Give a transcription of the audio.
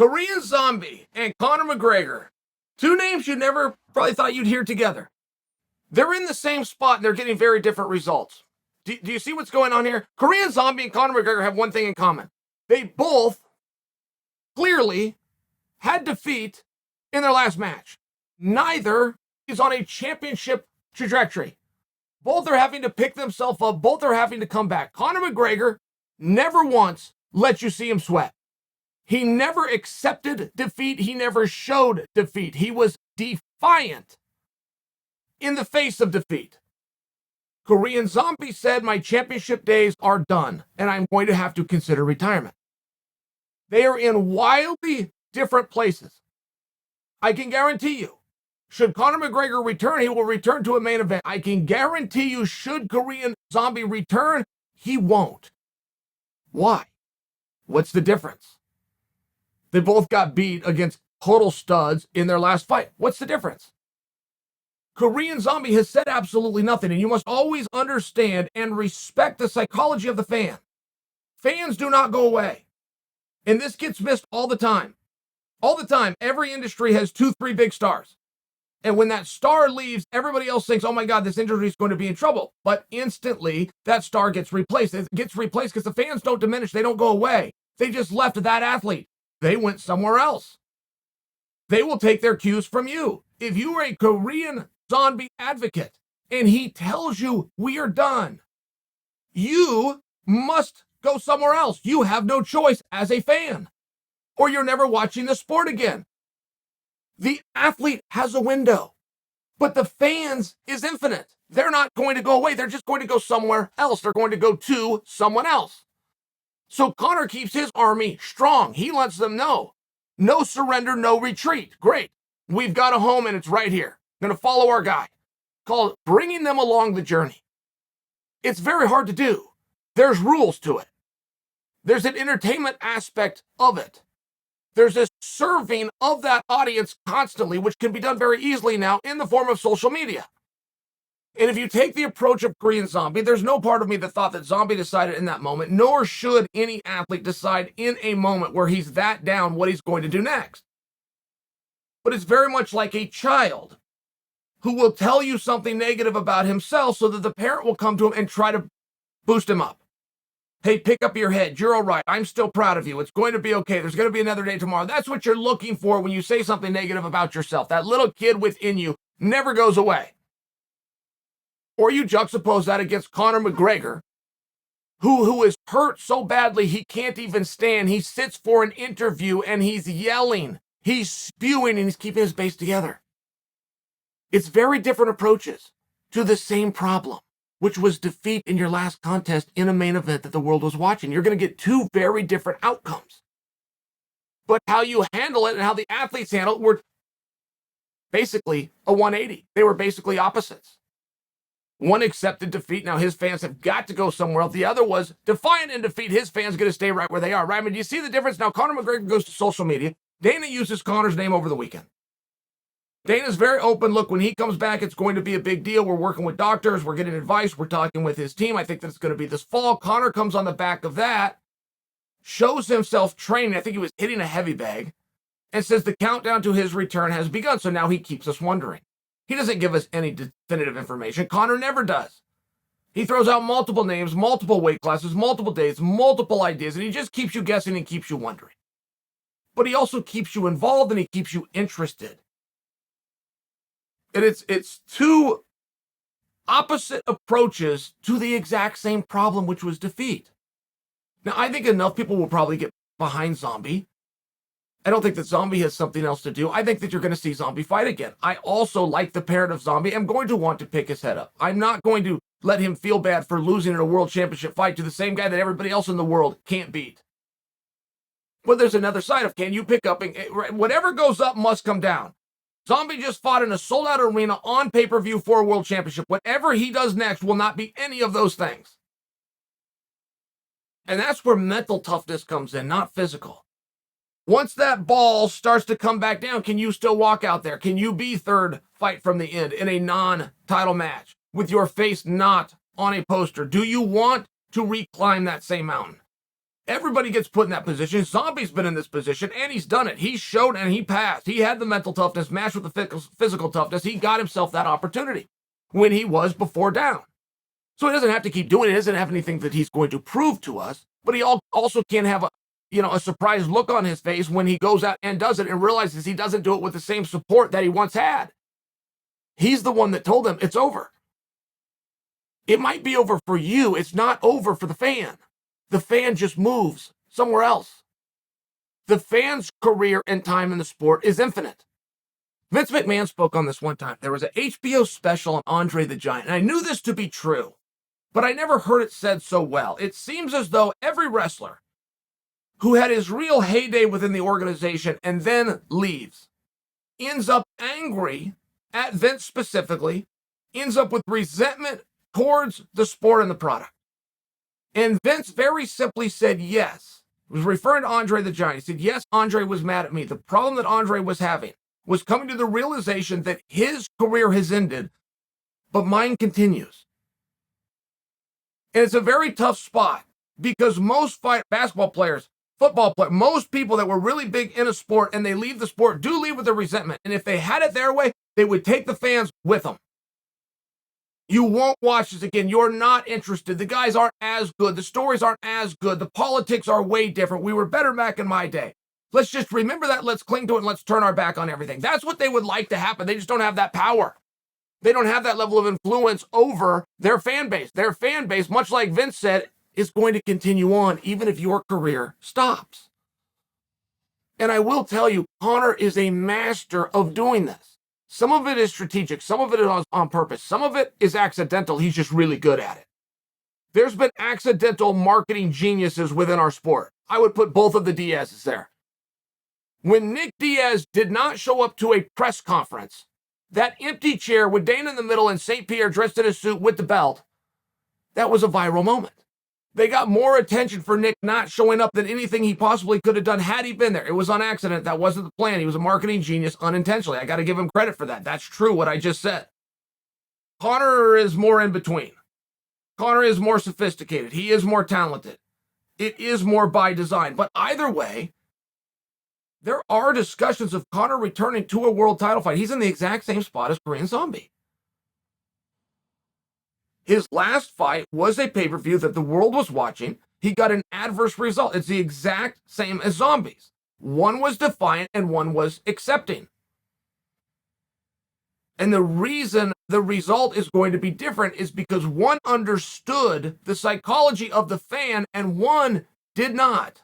Korean Zombie and Conor McGregor. Two names you never probably thought you'd hear together. They're in the same spot and they're getting very different results. Do you see what's going on here? Korean Zombie and Conor McGregor have one thing in common. They both clearly had defeat in their last match. Neither is on a championship trajectory. Both are having to pick themselves up. Both are having to come back. Conor McGregor never once let you see him sweat. He never accepted defeat. He never showed defeat. He was defiant in the face of defeat. Korean Zombie said, my championship days are done, and I'm going to have to consider retirement. They are in wildly different places. I can guarantee you, should Conor McGregor return, he will return to a main event. I can guarantee you, should Korean Zombie return, he won't. Why? What's the difference? They both got beat against total studs in their last fight. What's the difference? Korean Zombie has said absolutely nothing, and you must always understand and respect the psychology of the fan. Fans do not go away. And this gets missed all the time. All the time. Every industry has 2-3 big stars. And when that star leaves, everybody else thinks, oh my God, this industry is going to be in trouble. But instantly, that star gets replaced. It gets replaced because the fans don't diminish. They don't go away. They just left that athlete. They went somewhere else. They will take their cues from you. If you are a Korean Zombie advocate and he tells you we are done, you must go somewhere else. You have no choice as a fan, or you're never watching the sport again. The athlete has a window, but the fans is infinite. They're not going to go away. They're just going to go somewhere else. They're going to go to someone else. So Conor keeps his army strong. He lets them know, no surrender, no retreat. Great. We've got a home and it's right here. Going to follow our guy. Call it bringing them along the journey. It's very hard to do. There's rules to it. There's an entertainment aspect of it. There's a serving of that audience constantly, which can be done very easily now in the form of social media. And if you take the approach of Korean Zombie, there's no part of me that thought that Zombie decided in that moment, nor should any athlete decide in a moment where he's that down what he's going to do next. But it's very much like a child who will tell you something negative about himself so that the parent will come to him and try to boost him up. Hey, pick up your head. You're all right. I'm still proud of you. It's going to be okay. There's going to be another day tomorrow. That's what you're looking for when you say something negative about yourself. That little kid within you never goes away. Or you juxtapose that against Conor McGregor, who is hurt so badly he can't even stand. He sits for an interview and he's yelling. He's spewing and he's keeping his base together. It's very different approaches to the same problem, which was defeat in your last contest in a main event that the world was watching. You're going to get two very different outcomes. But how you handle it and how the athletes handle it were basically a 180. They were basically opposites. One accepted defeat. Now his fans have got to go somewhere else. The other was defiant in defeat. His fans going to stay right where they are, right? I mean, do you see the difference? Now Conor McGregor goes to social media. Dana uses Conor's name over the weekend. Dana's very open. Look, when he comes back, it's going to be a big deal. We're working with doctors. We're getting advice. We're talking with his team. I think that's going to be this fall. Conor comes on the back of that, shows himself training. I think he was hitting a heavy bag, and says the countdown to his return has begun. So now he keeps us wondering. He doesn't give us any definitive information. Conor never does. He throws out multiple names, multiple weight classes, multiple dates, multiple ideas, and he just keeps you guessing and keeps you wondering. But he also keeps you involved and he keeps you interested. And it's two opposite approaches to the exact same problem, which was defeat. Now, I think enough people will probably get behind Zombie. I don't think that Zombie has something else to do. I think that you're going to see Zombie fight again. I also, like the parent of Zombie, am going to want to pick his head up. I'm not going to let him feel bad for losing in a world championship fight to the same guy that everybody else in the world can't beat. But there's another side of, can you pick up, and whatever goes up must come down. Zombie just fought in a sold-out arena on pay-per-view for a world championship. Whatever he does next will not be any of those things. And that's where mental toughness comes in, not physical. Once that ball starts to come back down, can you still walk out there? Can you be third fight from the end in a non-title match with your face not on a poster? Do you want to reclimb that same mountain? Everybody gets put in that position. Zombie's been in this position, and he's done it. He showed and he passed. He had the mental toughness matched with the physical toughness. He got himself that opportunity when he was before down. So he doesn't have to keep doing it. He doesn't have anything that he's going to prove to us, but he also can't have a surprised look on his face when he goes out and does it and realizes he doesn't do it with the same support that he once had. He's the one that told them it's over. It might be over for you. It's not over for the fan. The fan just moves somewhere else. The fan's career and time in the sport is infinite. Vince McMahon spoke on this one time. There was an HBO special on Andre the Giant, and I knew this to be true, but I never heard it said so well. It seems as though every wrestler who had his real heyday within the organization and then leaves ends up angry at Vince specifically, ends up with resentment towards the sport and the product. And Vince very simply said yes. He was referring to Andre the Giant. He said, yes, Andre was mad at me. The problem that Andre was having was coming to the realization that his career has ended, but mine continues. And it's a very tough spot because most basketball players, football players, most people that were really big in a sport and they leave the sport do leave with a resentment. And if they had it their way, they would take the fans with them. You won't watch this again. You're not interested. The guys aren't as good. The stories aren't as good. The politics are way different. We were better back in my day. Let's just remember that. Let's cling to it and let's turn our back on everything. That's what they would like to happen. They just don't have that power. They don't have that level of influence over their fan base. Their fan base, much like Vince said, is going to continue on even if your career stops. And I will tell you, Conor is a master of doing this. Some of it is strategic. Some of it is on purpose. Some of it is accidental. He's just really good at it. There's been accidental marketing geniuses within our sport. I would put both of the Diaz's there. When Nick Diaz did not show up to a press conference, that empty chair with Dana in the middle and St. Pierre dressed in a suit with the belt, that was a viral moment. They got more attention for Nick not showing up than anything he possibly could have done had he been there. It was on accident. That wasn't the plan. He was a marketing genius unintentionally. I got to give him credit for that. That's true, what I just said. Conor is more in between. Conor is more sophisticated. He is more talented. It is more by design. But either way, there are discussions of Conor returning to a world title fight. He's in the exact same spot as Korean Zombie. His last fight was a pay-per-view that the world was watching. He got an adverse result. It's the exact same as Zombie's. One was defiant and one was accepting. And the reason the result is going to be different is because one understood the psychology of the fan and one did not.